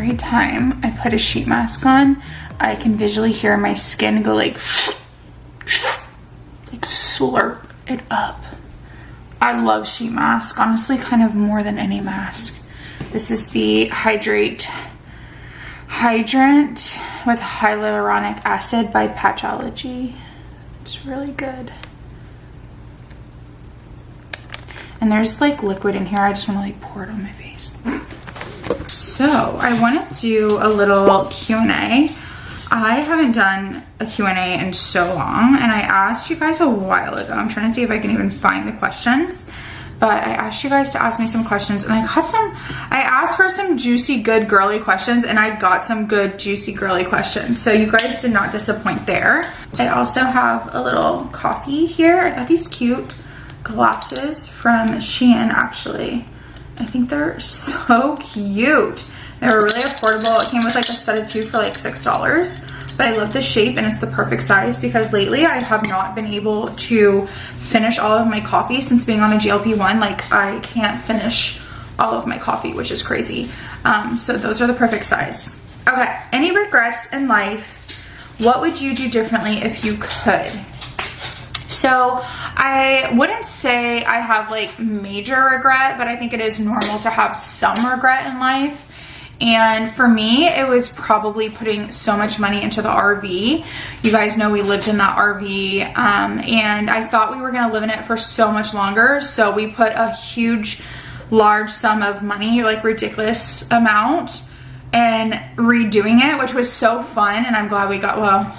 every time I put a sheet mask on, I can visually hear my skin go like slurp it up. I love sheet mask, honestly, kind of more than any mask. This is the Hydrant with hyaluronic acid by Patchology. It's really good. And there's like liquid in here. I just want to like pour it on my face. So I want to do a little Q&A. I haven't done a Q&A in so long, and I asked you guys a while ago. I'm trying to see if I can even find the questions, but I asked you guys to ask me some questions, and I asked for some juicy, good, girly questions, and I got some good, juicy, girly questions. So you guys did not disappoint there. I also have a little coffee here. I got these cute glasses from Shein, actually. I think they're so cute. They were really affordable. It came with like a set of 2 for like $6. But I love the shape and it's the perfect size because lately I have not been able to finish all of my coffee since being on a GLP-1. Like I can't finish all of my coffee, which is crazy. So those are the perfect size. Okay, any regrets in life? What would you do differently if you could? So I wouldn't say I have like major regret, but I think it is normal to have some regret in life. And for me, it was probably putting so much money into the RV. You guys know we lived in that RV, and I thought we were gonna live in it for so much longer. So we put a large sum of money, like ridiculous amount, and redoing it, which was so fun. And I'm glad we got, well,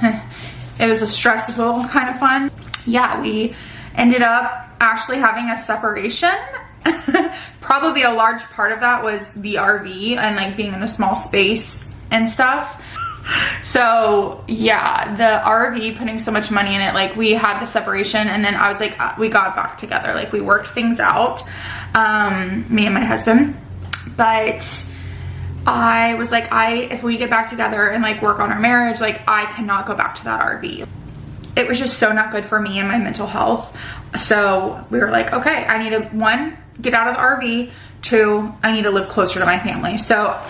it was a stressful kind of fun. Yeah, we ended up actually having a separation. Probably a large part of that was the RV and like being in a small space and stuff. So yeah, the RV, putting so much money in it, like we had the separation, and then I was like, we got back together, like we worked things out, me and my husband. But I was like, if we get back together and like work on our marriage, like I cannot go back to that RV. It was just so not good for me and my mental health. So we were like, okay, I need to, 1, get out of the RV, 2, I need to live closer to my family. So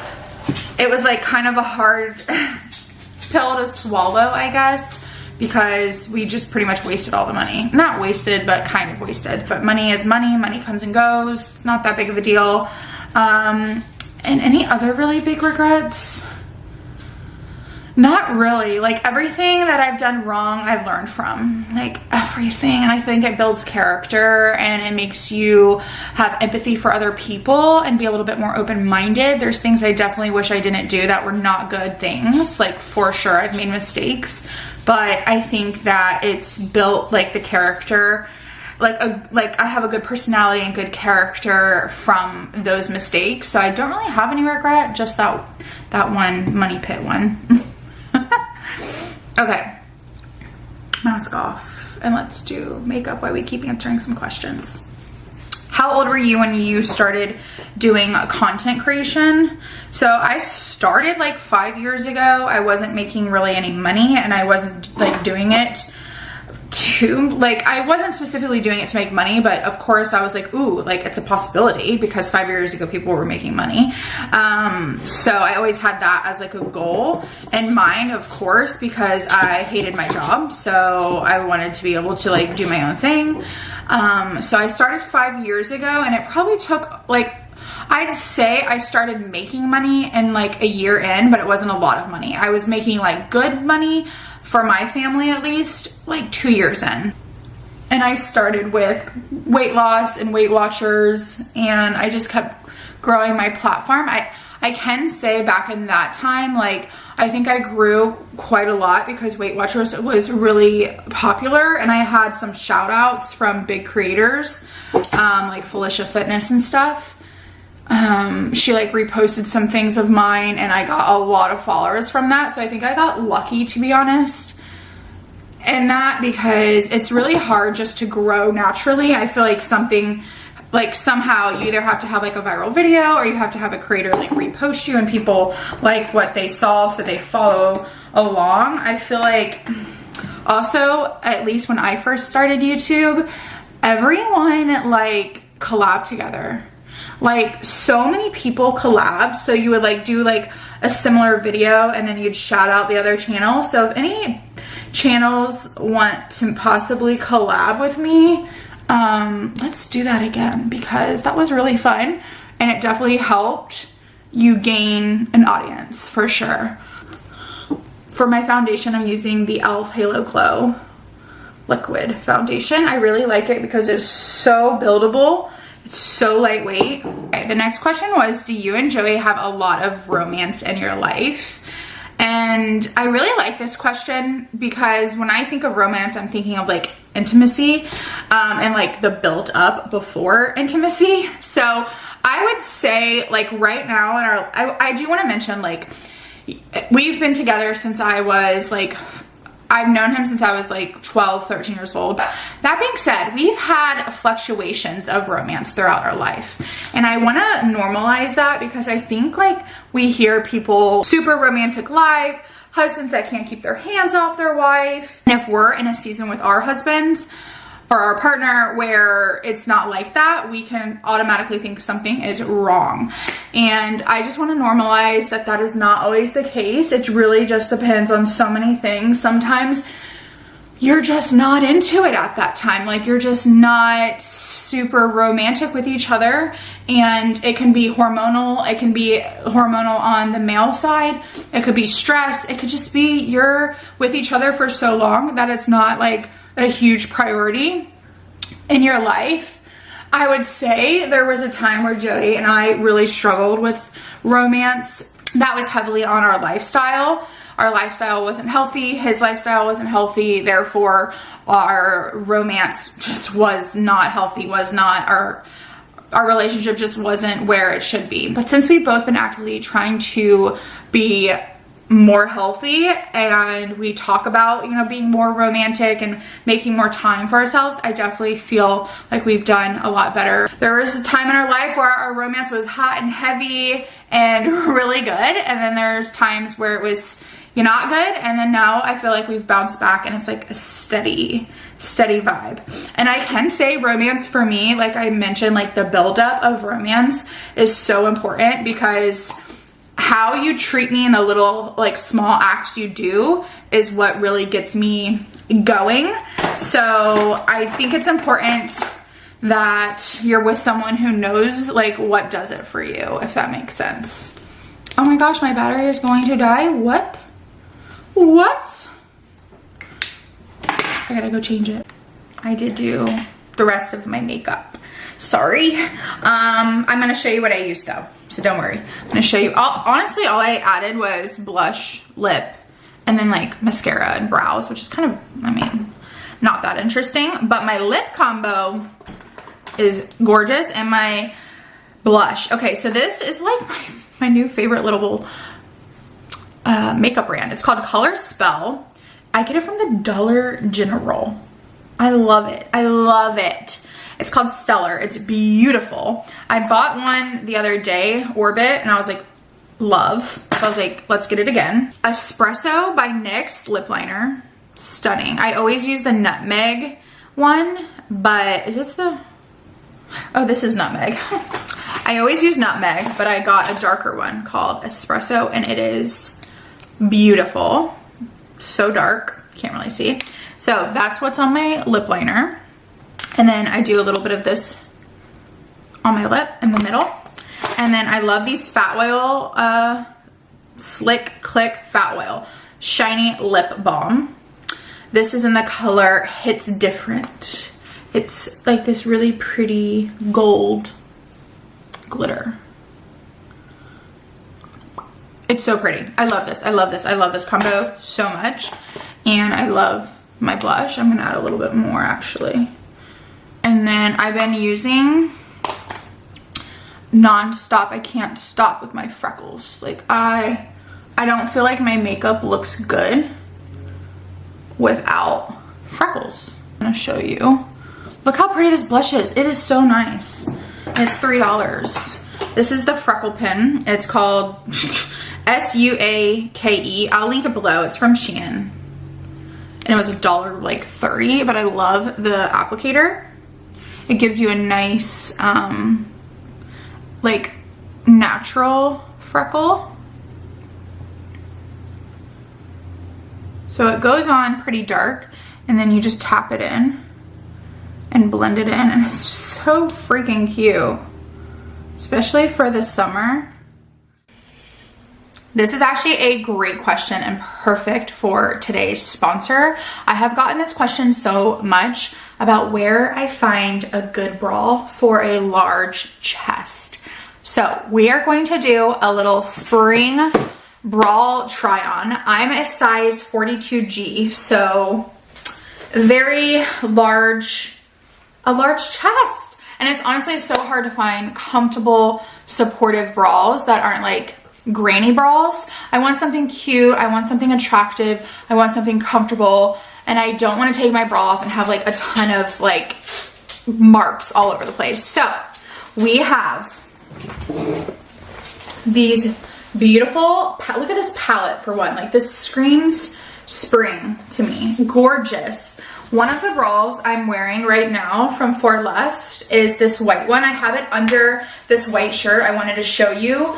it was like kind of a hard pill to swallow, I guess, because we just pretty much wasted all the money. Not wasted, but kind of wasted. But money is money. Money comes and goes. It's not that big of a deal. And any other really big regrets? Not really. Like everything that I've done wrong, I've learned from. Like everything. And I think it builds character and it makes you have empathy for other people and be a little bit more open-minded. There's things I definitely wish I didn't do that were not good things. Like for sure, I've made mistakes. But I think that it's built like the character. Like I have a good personality and good character from those mistakes. So I don't really have any regret. Just that one money pit one. Okay, mask off and let's do makeup while we keep answering some questions. How old were you when you started doing content creation? So I started like 5 years ago. I wasn't making really any money and I wasn't like doing it to like, I wasn't specifically doing it to make money, but of course I was like, ooh, like it's a possibility because 5 years ago people were making money. So I always had that as like a goal in mind, of course, because I hated my job. So I wanted to be able to like do my own thing. So I started 5 years ago and it probably took like, I'd say I started making money in like a year in, but it wasn't a lot of money. I was making like good money for my family, at least like 2 years in. And I started with weight loss and Weight Watchers, and I just kept growing my platform. I can say back in that time, like I think I grew quite a lot because Weight Watchers was really popular, and I had some shout outs from big creators like Felicia Fitness and stuff. She like reposted some things of mine and I got a lot of followers from that. So I think I got lucky, to be honest. And that because it's really hard just to grow naturally. I feel like something like somehow you either have to have like a viral video or you have to have a creator like repost you and people like what they saw so they follow along. I feel like also, at least when I first started YouTube, everyone like collabed together. Like, so many people collab, so you would like do like a similar video and then you'd shout out the other channel. So if any channels want to possibly collab with me, let's do that again, because that was really fun and it definitely helped you gain an audience for sure. For my foundation, I'm using the e.l.f. Halo Glow liquid foundation. I really like it because it's so buildable. It's so lightweight. Okay, the next question was, do you and Joey have a lot of romance in your life? And I really like this question because when I think of romance, I'm thinking of like intimacy and like the build up before intimacy. So I would say like right now in our, I do want to mention like we've been together since I was like, I've known him since I was like 12, 13 years old. That being said, we've had fluctuations of romance throughout our life. And I want to normalize that because I think like we hear people super romantic life, husbands that can't keep their hands off their wife. And if we're in a season with our husbands or our partner where it's not like that, we can automatically think something is wrong. And I just want to normalize that that is not always the case. It really just depends on so many things. Sometimes you're just not into it at that time. Like you're just not super romantic with each other, and it can be hormonal. It can be hormonal on the male side. It could be stress. It could just be you're with each other for so long that it's not like a huge priority in your life. I would say there was a time where Joey and I really struggled with romance. That was heavily on our lifestyle. Our lifestyle wasn't healthy. His lifestyle wasn't healthy. Therefore, our romance just was not healthy, was not, our relationship just wasn't where it should be. But since we've both been actively trying to be more healthy and we talk about, you know, being more romantic and making more time for ourselves, I definitely feel like we've done a lot better. There was a time in our life where our romance was hot and heavy and really good, and then there's times where it was not good, and then now I feel like we've bounced back and it's like a steady vibe. And I can say romance for me, like I mentioned, like the buildup of romance is so important because how you treat me in the little like small acts you do is what really gets me going. So I think it's important that you're with someone who knows like what does it for you, if that makes sense. Oh my gosh, my battery is going to die. What? I gotta go change it. I did do the rest of my makeup. Sorry. I'm gonna show you what I used though, so don't worry. I'm gonna show you. Honestly, all I added was blush, lip, and then like mascara and brows, which is kind of, I mean, not that interesting. But my lip combo is gorgeous, and my blush. Okay, so this is like my new favorite little makeup brand. It's called Color Spell. I get it from the Dollar General. I love it. I love it. It's called Stellar. It's beautiful. I bought one the other day, Orbit, and I was like, love. So I was like, let's get it again. Espresso by NYX lip liner. Stunning. I always use the Nutmeg one, but is this the... Oh, this is Nutmeg. I always use Nutmeg, but I got a darker one called Espresso, and it is beautiful. So dark, can't really see. So that's what's on my lip liner. And then I do a little bit of this on my lip in the middle. And then I love these Fat Oil, Slick Click Fat Oil Shiny Lip Balm. This is in the color Hits Different. It's like this really pretty gold glitter. It's so pretty. I love this. I love this. I love this combo so much. And I love my blush. I'm gonna add a little bit more actually. And then I've been using nonstop. I can't stop with my freckles. Like I don't feel like my makeup looks good without freckles. I'm gonna show you. Look how pretty this blush is. It is so nice. It's $3. This is the freckle pen. It's called Suake. I'll link it below. It's from Shein. And it was $1.30, but I love the applicator. It gives you a nice like natural freckle. So it goes on pretty dark, and then you just tap it in and blend it in, and it's so freaking cute, especially for the summer. This is actually a great question and perfect for today's sponsor. I have gotten this question so much about where I find a good bra for a large chest. So we are going to do a little spring bra try on. I'm a size 42G, so very large, a large chest. And it's honestly so hard to find comfortable, supportive bras that aren't like granny bras. I want something cute, I want something attractive, I want something comfortable, and I don't want to take my bra off and have like a ton of like marks all over the place. So we have these beautiful, look at this palette for one, like this screams spring to me, gorgeous. One of the bras I'm wearing right now from FORLEST is this white one. I have it under this white shirt. I wanted to show you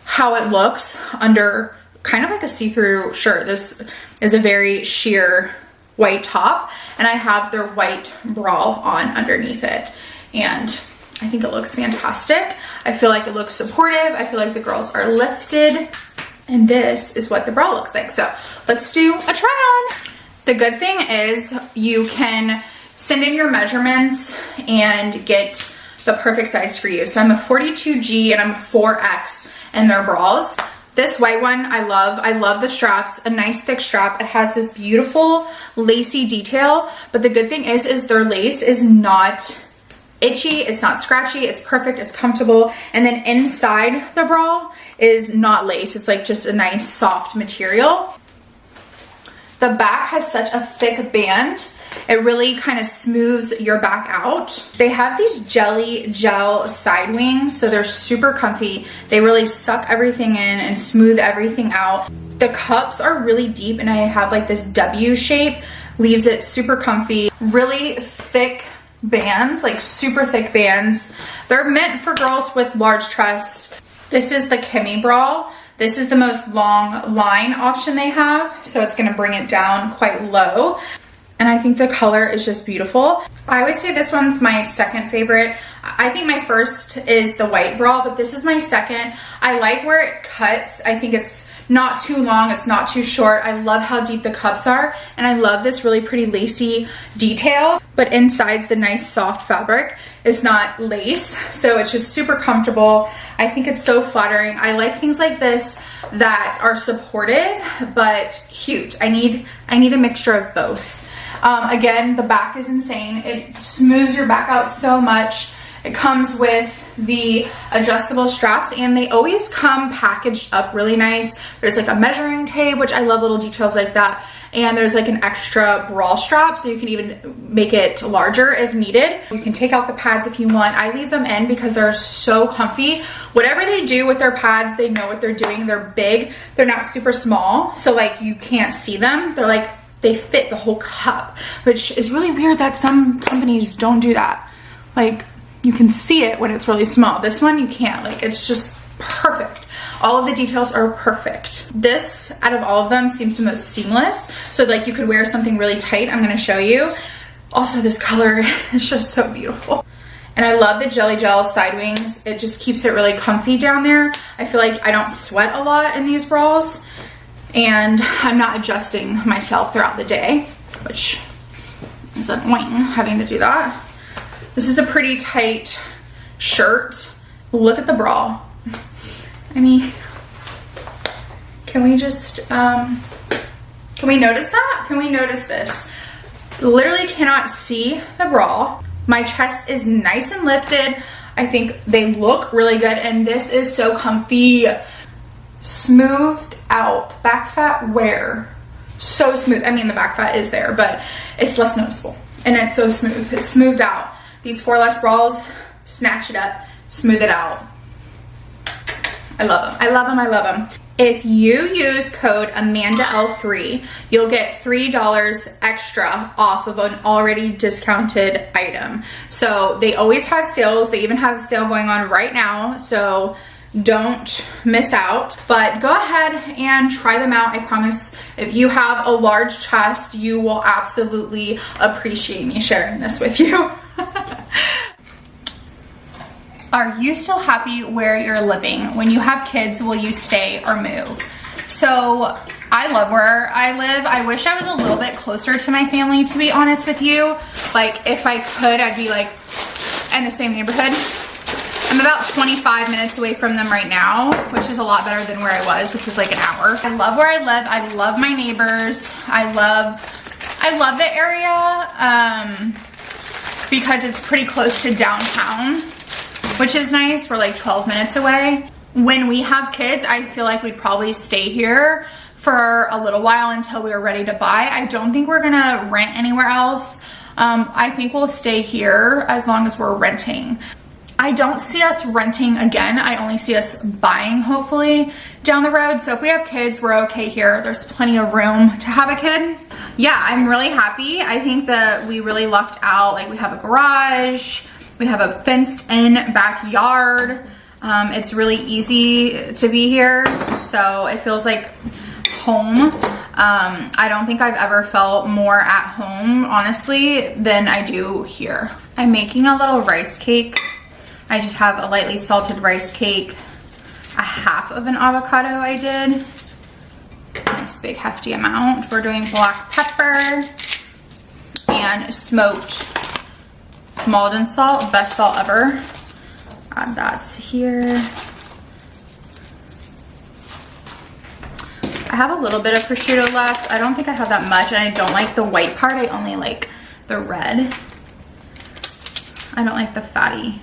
how it looks under kind of like a see-through shirt. This is a very sheer white top, and I have their white bra on underneath it, and I think it looks fantastic. I feel like it looks supportive. I feel like the girls are lifted, and this is what the bra looks like. So let's do a try on. The good thing is you can send in your measurements and get the perfect size for you. So I'm a 42G and I'm a 4X in their bras. This white one I love. I love the straps, a nice thick strap. It has this beautiful lacy detail, but the good thing is their lace is not itchy, it's not scratchy, it's perfect, it's comfortable. And then inside the bra is not lace, it's like just a nice soft material. The back has such a thick band, it really kind of smooths your back out. They have these jelly gel side wings, so they're super comfy. They really suck everything in and smooth everything out. The cups are really deep, and I have like this W shape, leaves it super comfy. Really thick bands, like super thick bands. They're meant for girls with large chest. This is the Kimi Bra. This is the most long line option they have, so it's gonna bring it down quite low. And I think the color is just beautiful. I would say this one's my second favorite. I think my first is the white bra, but this is my second. I like where it cuts. I think it's not too long, it's not too short. I love how deep the cups are, and I love this really pretty lacy detail, but inside's the nice soft fabric. It's not lace, so it's just super comfortable. I think it's so flattering. I like things like this that are supportive but cute. I need a mixture of both. Again, the back is insane. It smooths your back out so much. It comes with the adjustable straps, and they always come packaged up really nice. There's like a measuring tape, which I love little details like that. And there's like an extra bra strap, so you can even make it larger if needed. You can take out the pads if you want. I leave them in because they're so comfy. Whatever they do with their pads, they know what they're doing. They're big, they're not super small, so like you can't see them. They're like, they fit the whole cup, which is really weird that some companies don't do that. Like, you can see it when it's really small. This one you can't. Like, it's just perfect. All of the details are perfect. This, out of all of them, seems the most seamless. So like you could wear something really tight. I'm gonna show you. Also, this color is just so beautiful. And I love the jelly gel side wings. It just keeps it really comfy down there. I feel like I don't sweat a lot in these bras, and I'm not adjusting myself throughout the day, which is annoying having to do that. This is a pretty tight shirt. Look at the bra. I mean, can we just, can we notice that? Can we notice this? Literally cannot see the bra. My chest is nice and lifted. I think they look really good, and this is so comfy. Smoothed out. Back fat wear. So smooth. I mean, the back fat is there, but it's less noticeable. And it's so smooth. It's smoothed out. These FORLEST bras, snatch it up, smooth it out. I love them. I love them. I love them. If you use code AmandaL3, you'll get $3 extra off of an already discounted item. So they always have sales. They even have a sale going on right now. So don't miss out, but go ahead and try them out. I promise if you have a large chest, you will absolutely appreciate me sharing this with you. Are you still happy where you're living? When you have kids, will you stay or move? So I love where I live. I wish I was a little bit closer to my family, to be honest with you. Like if I could, I'd be like in the same neighborhood. I'm about 25 minutes away from them right now, which is a lot better than where I was, which was like an hour. I love where I live. I love my neighbors. I love the area because it's pretty close to downtown, which is nice. We're like 12 minutes away. When we have kids, I feel like we'd probably stay here for a little while until we were ready to buy. I don't think we're gonna rent anywhere else. I think we'll stay here as long as we're renting. I don't see us renting again. I only see us buying, hopefully, down the road. So if we have kids, we're okay here. There's plenty of room to have a kid. Yeah, I'm really happy. I think that we really lucked out. Like we have a garage, we have a fenced in backyard. It's really easy to be here. So it feels like home. I don't think I've ever felt more at home, honestly, than I do here. I'm making a little rice cake. I just have a lightly salted rice cake, a half of an avocado I did. Nice big hefty amount. We're doing black pepper and smoked Maldon salt, best salt ever. Add that here. I have a little bit of prosciutto left. I don't think I have that much, and I don't like the white part. I only like the red. I don't like the fatty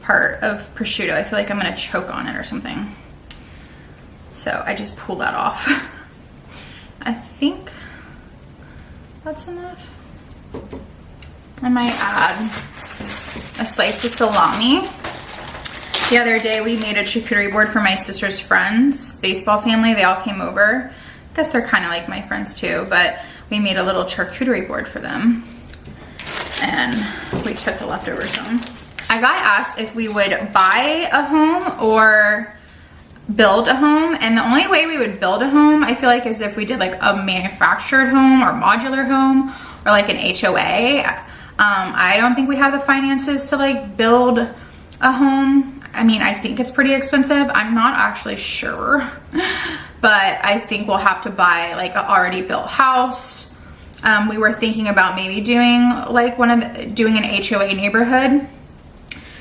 part of prosciutto. I feel like I'm gonna choke on it or something. So I just pull that off. I think that's enough. I might add a slice of salami. The other day we made a charcuterie board for my sister's friends, baseball family. They all came over. I guess they're kind of like my friends too, but we made a little charcuterie board for them. And we took the leftovers home. I got asked if we would buy a home or build a home, and the only way we would build a home, I feel like, is if we did like a manufactured home or modular home or like an HOA. I don't think we have the finances to like build a home. I mean, I think it's pretty expensive. I'm not actually sure, but I think we'll have to buy like an already built house. We were thinking about maybe doing like doing an HOA neighborhood,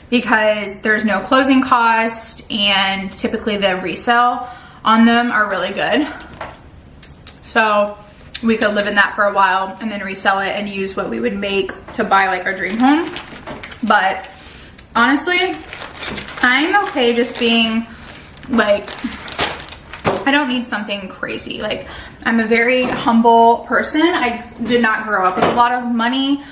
because there's no closing cost and typically the resale on them are really good. So we could live in that for a while and then resell it and use what we would make to buy like our dream home. But honestly, I'm okay just being like, I don't need something crazy. Like, I'm a very humble person. I did not grow up with a lot of money.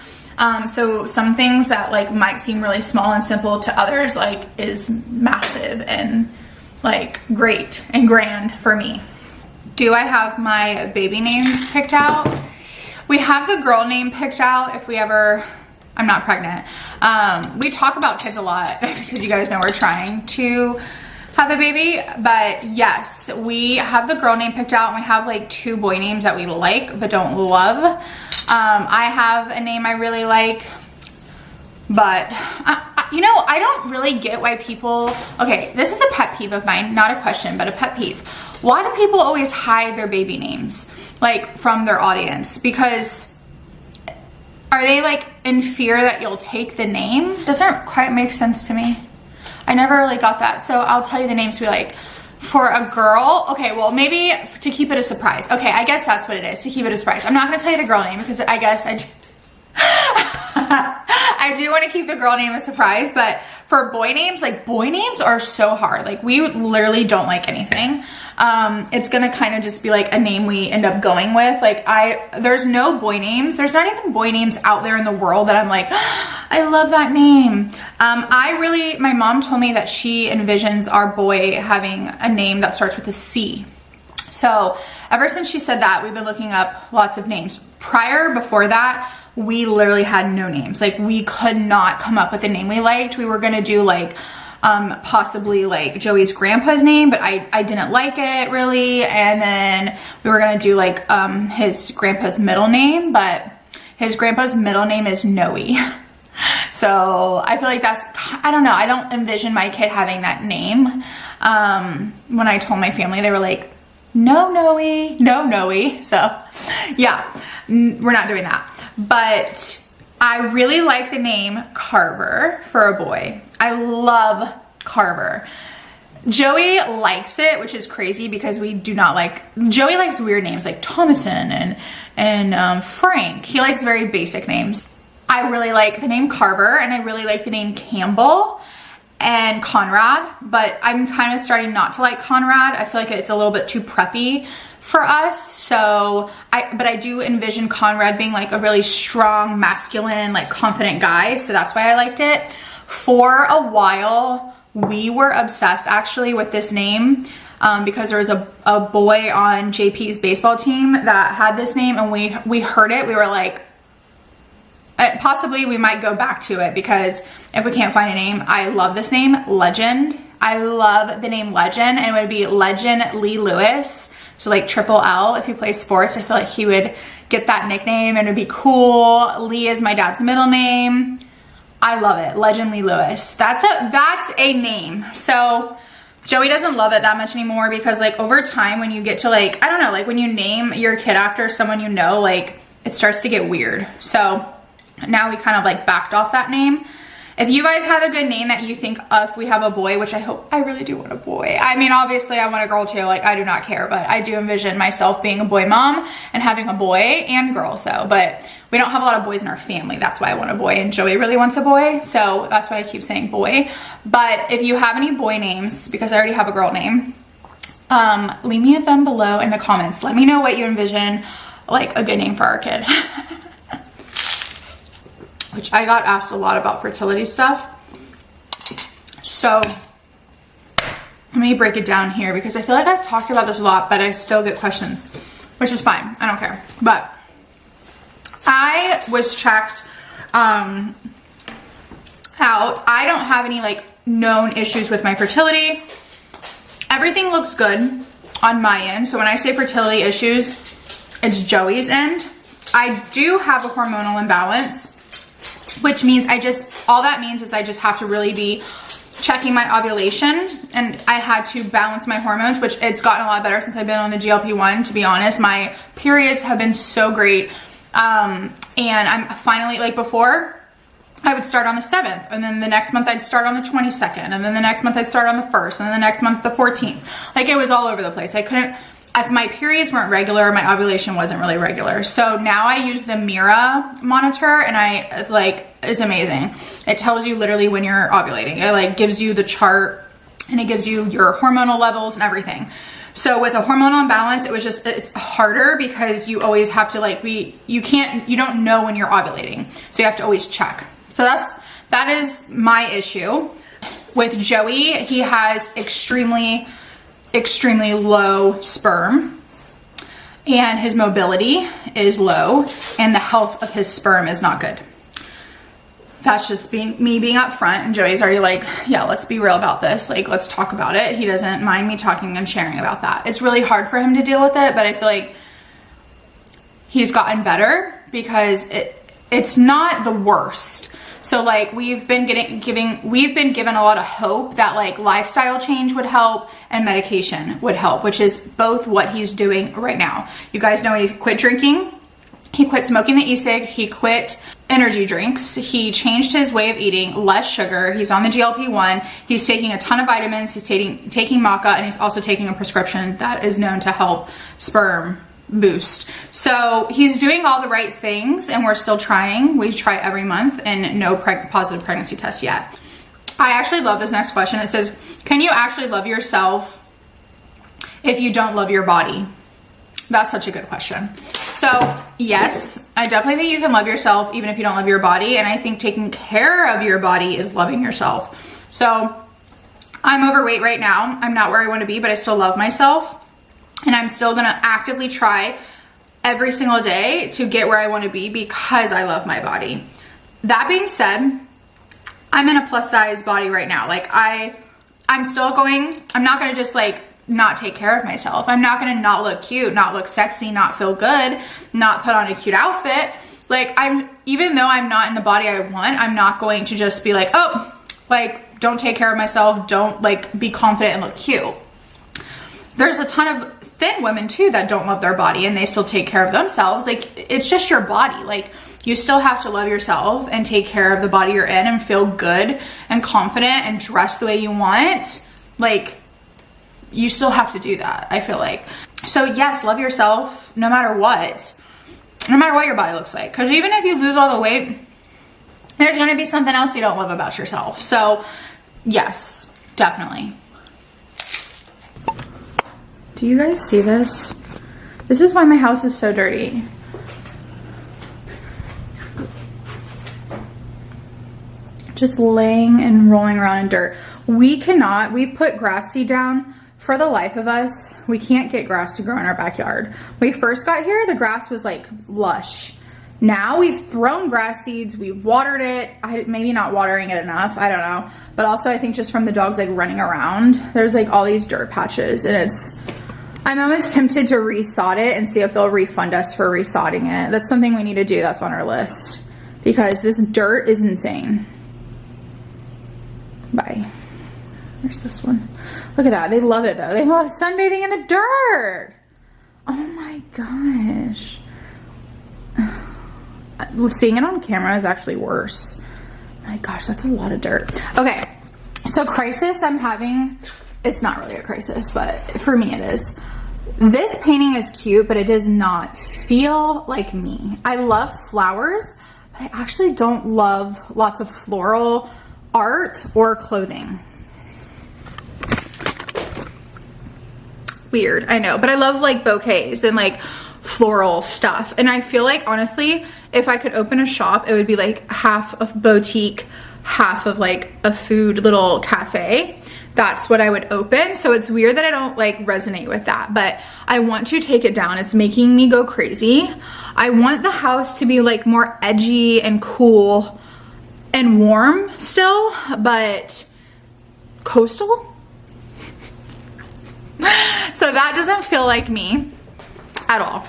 So some things that like might seem really small and simple to others like is massive and like great and grand for me. Do I have my baby names picked out? We have the girl name picked out if we ever, I'm not pregnant. We talk about kids a lot because you guys know we're trying to have a baby, but yes, we have the girl name picked out, and we have like 2 boy names that we like but don't love. I have a name I really like, but you know, I don't really get why people, okay, this is a pet peeve of mine, not a question, but a pet peeve. Why do people always hide their baby names like from their audience? Because are they like in fear that you'll take the name? Doesn't quite make sense to me. I never really got that. So I'll tell you the names we like. For a girl, okay, well, maybe to keep it a surprise. Okay, I guess that's what it is, to keep it a surprise. I'm not gonna tell you the girl name because I guess I do want to keep the girl name a surprise, but for boy names, like boy names are so hard. Like we literally don't like anything. It's gonna kind of just be like a name we end up going with. Like there's no boy names. There's not even boy names out there in the world that I'm like, I love that name. My mom told me that she envisions our boy having a name that starts with a C. So ever since she said that, we've been looking up lots of names. Before that, we literally had no names. Like we could not come up with a name we liked. We were gonna do like possibly like Joey's grandpa's name, but I didn't like it really. And then we were gonna do like his grandpa's middle name, but his grandpa's middle name is Noe. So I feel like I don't know, I don't envision my kid having that name. When I told my family, they were like, no Noe. So yeah, we're not doing that. But I really like the name Carver for a boy. I love Carver. Joey likes it, which is crazy because we do not like, Joey likes weird names like Thomason and Frank. He likes very basic names. I really like the name Carver, and I really like the name Campbell and Conrad, but I'm kind of starting not to like Conrad. I feel like it's a little bit too preppy for us. So but I do envision Conrad being like a really strong, masculine, like confident guy. So that's why I liked it. For a while, we were obsessed actually with this name because there was a boy on JP's baseball team that had this name, and we heard it. We were like, possibly we might go back to it because if we can't find a name, I love this name, Legend. I love the name Legend, and it would be Legend Lee Lewis. So like triple L, if he plays sports, I feel like he would get that nickname and it'd be cool. Lee is my dad's middle name. I love it, Legend Lee Lewis. That's a name. So Joey doesn't love it that much anymore because like over time when you get to like, I don't know, like when you name your kid after someone you know, like it starts to get weird. So now we kind of like backed off that name. If you guys have a good name that you think if we have a boy, which I really do want a boy. I mean, obviously I want a girl too, like I do not care, but I do envision myself being a boy mom and having a boy and girls though, but we don't have a lot of boys in our family. That's why I want a boy, and Joey really wants a boy. So that's why I keep saying boy. But if you have any boy names, because I already have a girl name, leave me them below in the comments. Let me know what you envision like a good name for our kid. Which I got asked a lot about fertility stuff. So let me break it down here because I feel like I've talked about this a lot, but I still get questions, which is fine. I don't care. But I was checked out. I don't have any like known issues with my fertility. Everything looks good on my end. So when I say fertility issues, it's Joey's end. I do have a hormonal imbalance, which means all that means is I just have to really be checking my ovulation, and I had to balance my hormones, which it's gotten a lot better since I've been on the GLP-1, to be honest. My periods have been so great. And I'm finally, like before, I would start on the 7th, and then the next month I'd start on the 22nd, and then the next month I'd start on the 1st, and then the next month the 14th. Like it was all over the place. If my periods weren't regular, my ovulation wasn't really regular. So now I use the Mira monitor, and it's amazing. It tells you literally when you're ovulating. It like gives you the chart, and it gives you your hormonal levels and everything. So with a hormonal imbalance, it's harder because you always have to you don't know when you're ovulating. So you have to always check. So that is my issue. With Joey, he has extremely low sperm, and his mobility is low, and the health of his sperm is not good. That's just me being upfront, and Joey's already like, yeah, let's be real about this. Like, let's talk about it. He doesn't mind me talking and sharing about that. It's really hard for him to deal with it, but I feel like he's gotten better because it's not the worst. So like we've been given a lot of hope that like lifestyle change would help and medication would help, which is both what he's doing right now. You guys know he quit drinking, he quit smoking the e-cig, he quit energy drinks, he changed his way of eating, less sugar, he's on the GLP-1, he's taking a ton of vitamins, he's taking maca, and he's also taking a prescription that is known to help sperm boost. So he's doing all the right things and we're still trying. We try every month and no positive pregnancy test yet. I actually love this next question. It says, can you actually love yourself if you don't love your body? That's such a good question. So yes, I definitely think you can love yourself even if you don't love your body. And I think taking care of your body is loving yourself. So I'm overweight right now. I'm not where I want to be, but I still love myself. And I'm still going to actively try every single day to get where I want to be because I love my body. That being said, I'm in a plus size body right now. Like I'm still going, I'm not going to just like not take care of myself. I'm not going to not look cute, not look sexy, not feel good, not put on a cute outfit. Like even though I'm not in the body I want, I'm not going to just be like, oh, like don't take care of myself. Don't like be confident and look cute. There's a ton of thin women too that don't love their body and they still take care of themselves. Like it's just your body. Like you still have to love yourself and take care of the body you're in and feel good and confident and dress the way you want. Like you still have to do that, I feel like. So yes, love yourself no matter what your body looks like. Because even if you lose all the weight, there's going to be something else you don't love about yourself. So yes, definitely. Do you guys see this? This is why my house is so dirty. Just laying and rolling around in dirt. We've put grass seed down for the life of us. We can't get grass to grow in our backyard. When we first got here, the grass was like lush. Now we've thrown grass seeds, we've watered it. Maybe not watering it enough, I don't know. But also I think just from the dogs like running around, there's like all these dirt patches and I'm almost tempted to resod it and see if they'll refund us for resodding it. That's something we need to do. That's on our list because this dirt is insane. Bye. There's this one. Look at that. They love it though. They love sunbathing in the dirt. Oh my gosh. Seeing it on camera is actually worse. My gosh, that's a lot of dirt. Okay. So crisis I'm having, it's not really a crisis, but for me it is. This painting is cute, but it does not feel like me. I love flowers, but I actually don't love lots of floral art or clothing. Weird, I know, but I love like bouquets and like floral stuff. And I feel like honestly, if I could open a shop, it would be like half of boutique, half of like a food little cafe. That's what I would open. So it's weird that I don't like resonate with that, but I want to take it down. It's making me go crazy. I want the house to be like more edgy and cool and warm still, but coastal. So that doesn't feel like me at all.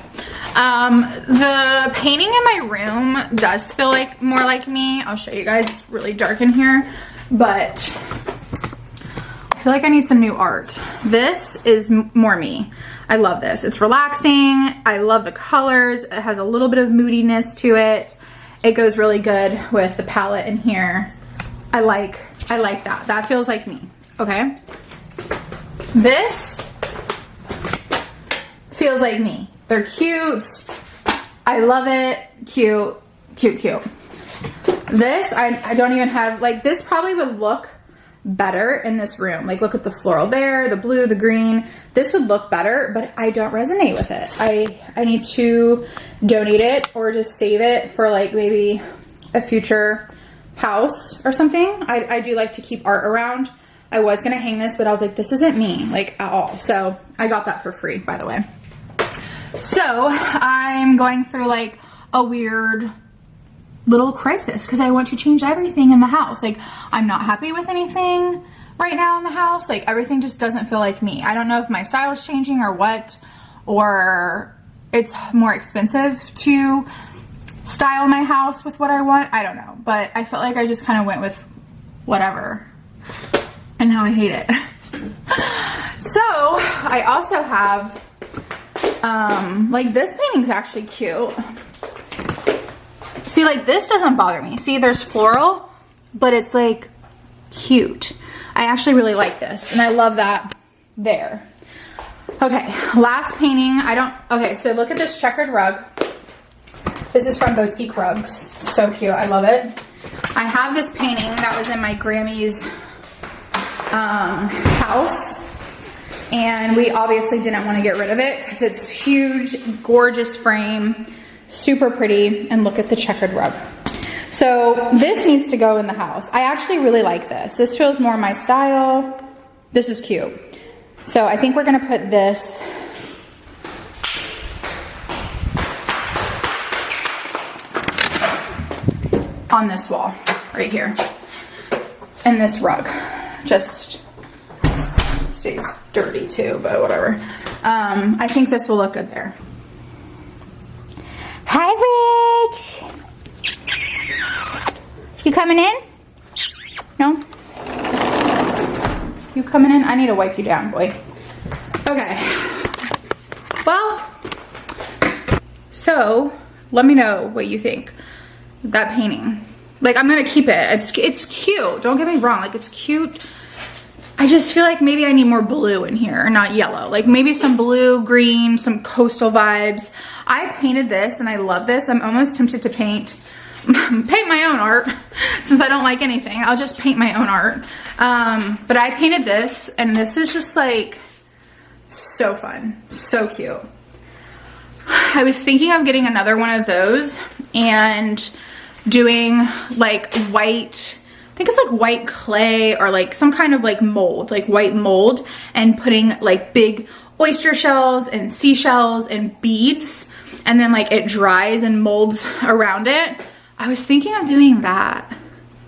The painting in my room does feel like more like me. I'll show you guys. It's really dark in here, but I feel like I need some new art. This is more me. I love this. It's relaxing. I love the colors. It has a little bit of moodiness to it. It goes really good with the palette in here. I like that. That feels like me. Okay. This feels like me. They're cute. I love it. Cute, cute, cute. This, I don't even have, like, this probably would look better in this room. Like, look at the floral there, the blue, the green. This would look better, but I don't resonate with it. I need to donate it or just save it for, like, maybe a future house or something. I do like to keep art around. I was going to hang this, but I was like, this isn't me, like, at all. So I got that for free, by the way. So I'm going through like a weird little crisis because I want to change everything in the house. Like, I'm not happy with anything right now in the house. Like, everything just doesn't feel like me. I don't know if my style is changing or what, or it's more expensive to style my house with what I want. I don't know, but I felt like I just kind of went with whatever, and now I hate it. So I also have like, this painting's actually cute. See, like, this doesn't bother me. See, there's floral, but it's like cute. I actually really like this, and I love that there. Okay, last painting. Okay, so look at this checkered rug. This is from Boutique Rugs. So cute, I love it. I have this painting that was in my Grammy's house. And we obviously didn't want to get rid of it because it's huge, gorgeous frame, super pretty, and look at the checkered rug. So this needs to go in the house. I actually really like this. This feels more my style. This is cute. So I think we're gonna put this on this wall right here. And this rug just stays dirty too, but whatever. I think this will look good there. Hi, Rich. You coming in? No? You coming in? I need to wipe you down, boy. Okay. Well, so let me know what you think of that painting. Like, I'm gonna keep it. It's cute. Don't get me wrong. Like, it's cute. I just feel like maybe I need more blue in here, not yellow. Like maybe some blue, green, some coastal vibes. I painted this and I love this. I'm almost tempted to paint my own art. Since I don't like anything, I'll just paint my own art. But I painted this and this is just like so fun, so cute. I was thinking of getting another one of those and doing like white, I think it's like white clay or like some kind of like mold, like white mold, and putting like big oyster shells and seashells and beads, and then like it dries and molds around it. I was thinking of doing that.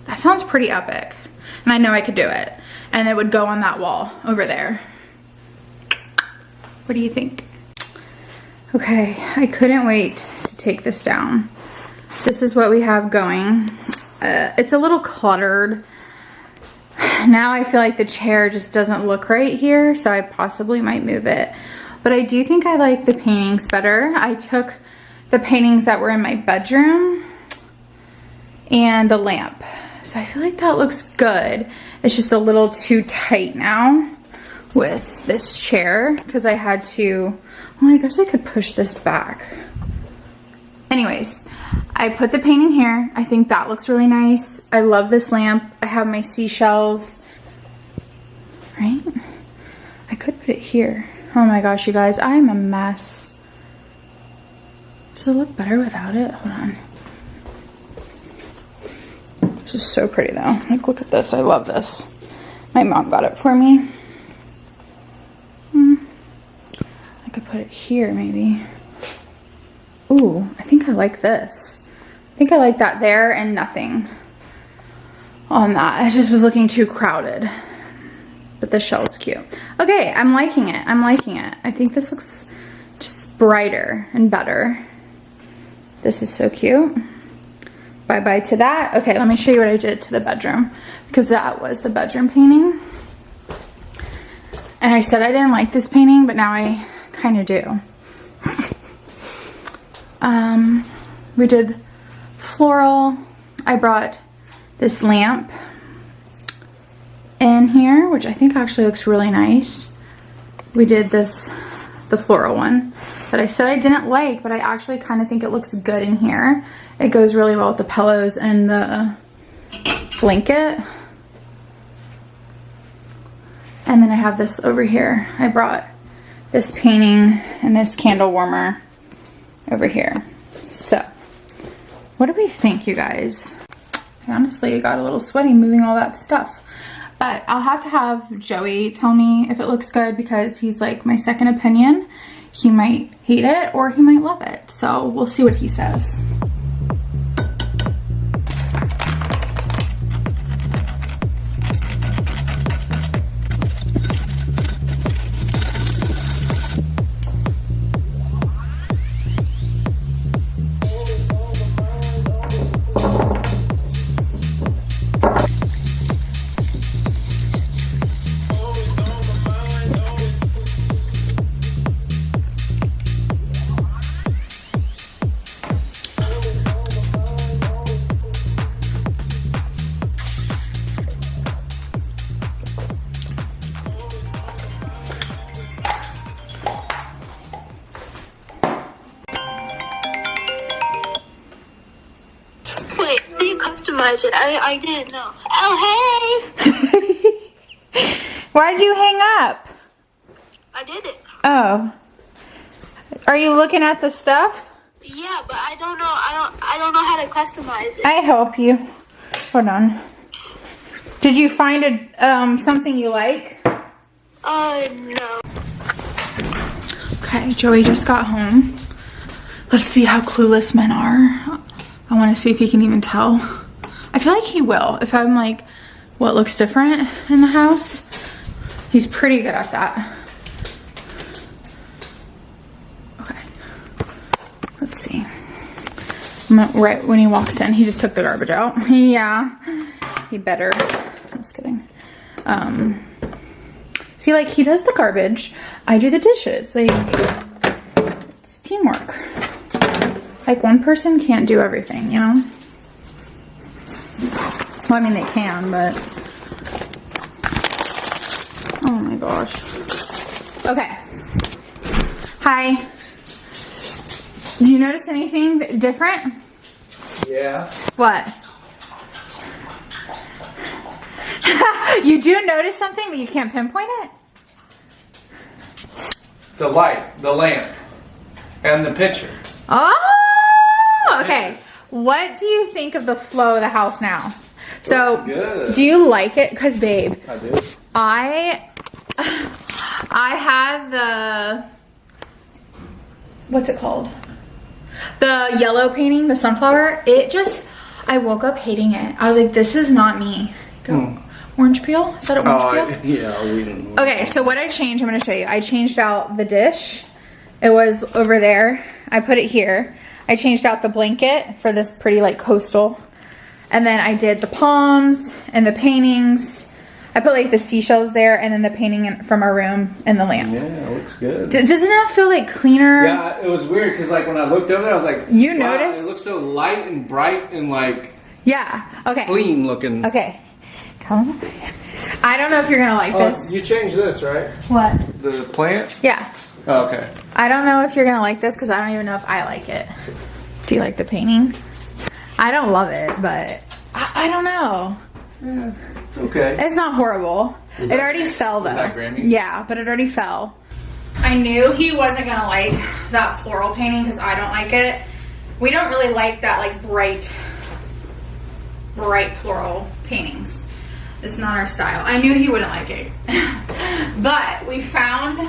That sounds pretty epic. And I know I could do it. And it would go on that wall over there. What do you think? Okay, I couldn't wait to take this down. This is what we have going. It's a little cluttered. Now I feel like the chair just doesn't look right here, so I possibly might move it. But I do think I like the paintings better. I took the paintings that were in my bedroom and the lamp. So I feel like that looks good. It's just a little too tight now with this chair because I had to, well, I guess I could push this back. Anyways, I put the painting here. I think that looks really nice. I love this lamp. I have my seashells, right? I could put it here. Oh my gosh, you guys, I am a mess. Does it look better without it? Hold on. This is so pretty though. Like, look at this. I love this. My mom got it for me. I could put it here maybe. Ooh, I think I like this. I think I like that there and nothing on that. I just was looking too crowded. But the shell's cute. Okay, I'm liking it. I'm liking it. I think this looks just brighter and better. This is so cute. Bye-bye to that. Okay, let me show you what I did to the bedroom, because that was the bedroom painting. And I said I didn't like this painting, but now I kind of do. We did floral. I brought this lamp in here, which I think actually looks really nice. We did this, the floral one that I said I didn't like, but I actually kind of think it looks good in here. It goes really well with the pillows and the blanket. And then I have this over here. I brought this painting and this candle warmer over here. So, what do we think, you guys? I honestly got a little sweaty moving all that stuff. But I'll have to have Joey tell me if it looks good, because he's like my second opinion. He might hate it or he might love it. So we'll see what he says. customize it. I didn't know. Oh, hey! Why'd you hang up? I did it. Oh. Are you looking at the stuff? Yeah, but I don't know. I don't know how to customize it. I help you. Hold on. Did you find something you like? No. Okay, Joey just got home. Let's see how clueless men are. I want to see if he can even tell. I feel like he will. If I'm like, what looks different in the house? He's pretty good at that. Okay. Let's see. Right when he walks in, he just took the garbage out. Yeah. He better. I'm just kidding. See, like, he does the garbage. I do the dishes. Like, it's teamwork. Like, one person can't do everything, you know? Well, I mean, they can, but... Oh my gosh. Okay. Hi. Do you notice anything different? Yeah. What? You do notice something, but you can't pinpoint it? The light, the lamp, and the picture. Oh! Okay. What do you think of the flow of the house now? So, good. Do you like it? Because, babe, I do. I had the... What's it called? The yellow painting, the sunflower. It just... I woke up hating it. I was like, this is not me. Go. Orange peel? Is that an orange peel? Yeah, I was eating. Okay, so what I changed, I'm going to show you. I changed out the dish. It was over there. I put it here. I changed out the blanket for this pretty like coastal. And then I did the palms and the paintings. I put like the seashells there and then the painting from our room and the lamp. Yeah, it looks good. Doesn't that feel like cleaner? Yeah, it was weird because like when I looked over there, I was like, You wow, noticed? it looks so light and bright and like Yeah, okay. clean looking. Okay. Come on. I don't know if you're going to like this. You changed this, right? What? The plant? Yeah. Oh, okay. I don't know if you're going to like this because I don't even know if I like it. Do you like the painting? I don't love it, but I don't know. Yeah, it's okay. It's not horrible. It already fell though. Is that Grammy? Yeah, but it already fell. I knew he wasn't gonna like that floral painting because I don't like it. We don't really like that like bright floral paintings. It's not our style. I knew he wouldn't like it. But we found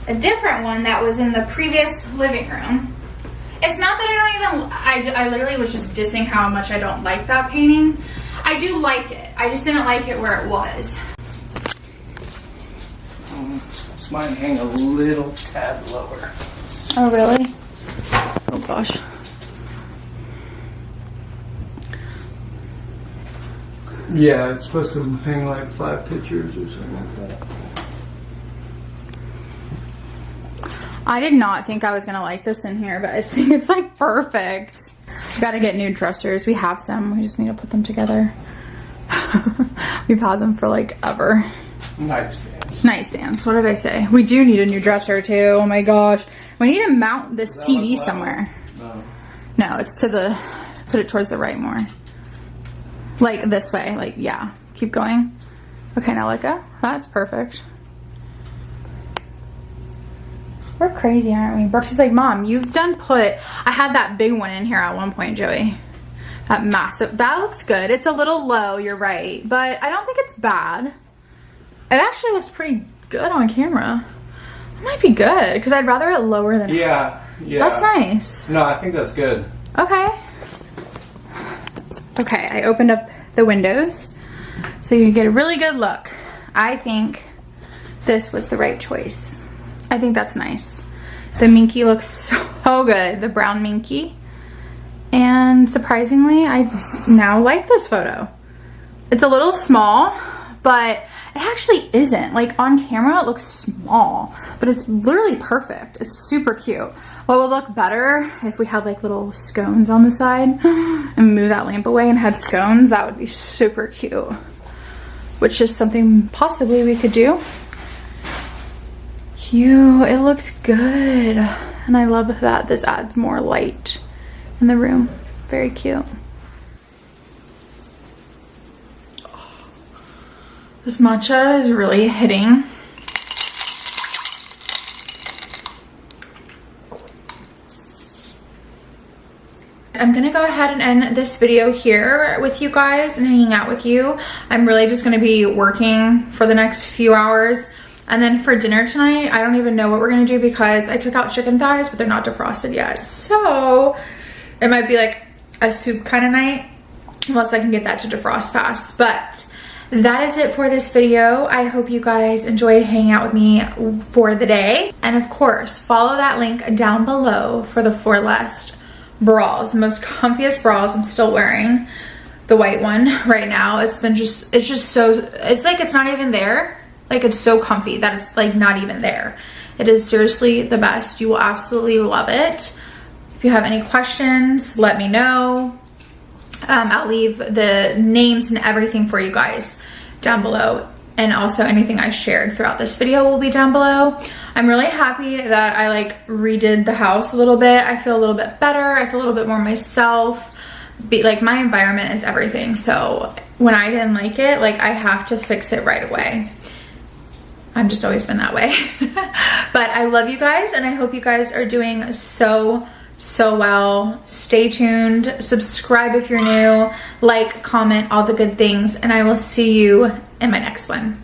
a different one that was in the previous living room. It's not that I literally was just dissing how much I don't like that painting. I do like it. I just didn't like it where it was. This might hang a little tad lower. Oh, really? Oh, gosh. Yeah, it's supposed to hang like 5 pictures or something like that. I did not think I was going to like this in here, but I think it's like perfect. We got to get new dressers. We have some. We just need to put them together. We've had them for like ever. Nightstands. Nightstands. What did I say? We do need a new dresser too. Oh my gosh. We need to mount this TV somewhere. No. No, it's to the, put it towards the right more. Like this way. Like, yeah. Keep going. Okay, now let go. That's perfect. We're crazy, aren't we? Brooks is like, Mom, you've done I had that big one in here at one point, Joey. That massive. That looks good. It's a little low, you're right. But I don't think it's bad. It actually looks pretty good on camera. It might be good, because I'd rather it lower than... Yeah. That's nice. No, I think that's good. Okay. Okay, I opened up the windows so you get a really good look. I think this was the right choice. I think that's nice. The minky looks so good, the brown minky. And surprisingly, I now like this photo. It's a little small, but it actually isn't. Like on camera, it looks small, but it's literally perfect. It's super cute. What would look better if we had like little scones on the side and move that lamp away and had scones? That would be super cute, which is something possibly we could do. Cute, it looks good. And I love that this adds more light in the room. Very cute. This matcha is really hitting. I'm gonna go ahead and end this video here with you guys and hanging out with you. I'm really just gonna be working for the next few hours. And then for dinner tonight, I don't even know what we're gonna do because I took out chicken thighs, but they're not defrosted yet. So it might be like a soup kind of night, unless I can get that to defrost fast. But that is it for this video. I hope you guys enjoyed hanging out with me for the day. And of course, follow that link down below for the FORLEST bras, the most comfiest bras. I'm still wearing the white one right now. It's just so, it's like it's not even there. Like, it's so comfy that it's like not even there. It is seriously the best. You will absolutely love it. If you have any questions, let me know. I'll leave the names and everything for you guys down below. And also anything I shared throughout this video will be down below. I'm really happy that I like redid the house a little bit. I feel a little bit better. I feel a little bit more myself. Like, my environment is everything. So when I didn't like it, like, I have to fix it right away. I've just always been that way. But I love you guys and I hope you guys are doing so well. Stay tuned. Subscribe if you're new. Like, comment, all the good things. And I will see you in my next one.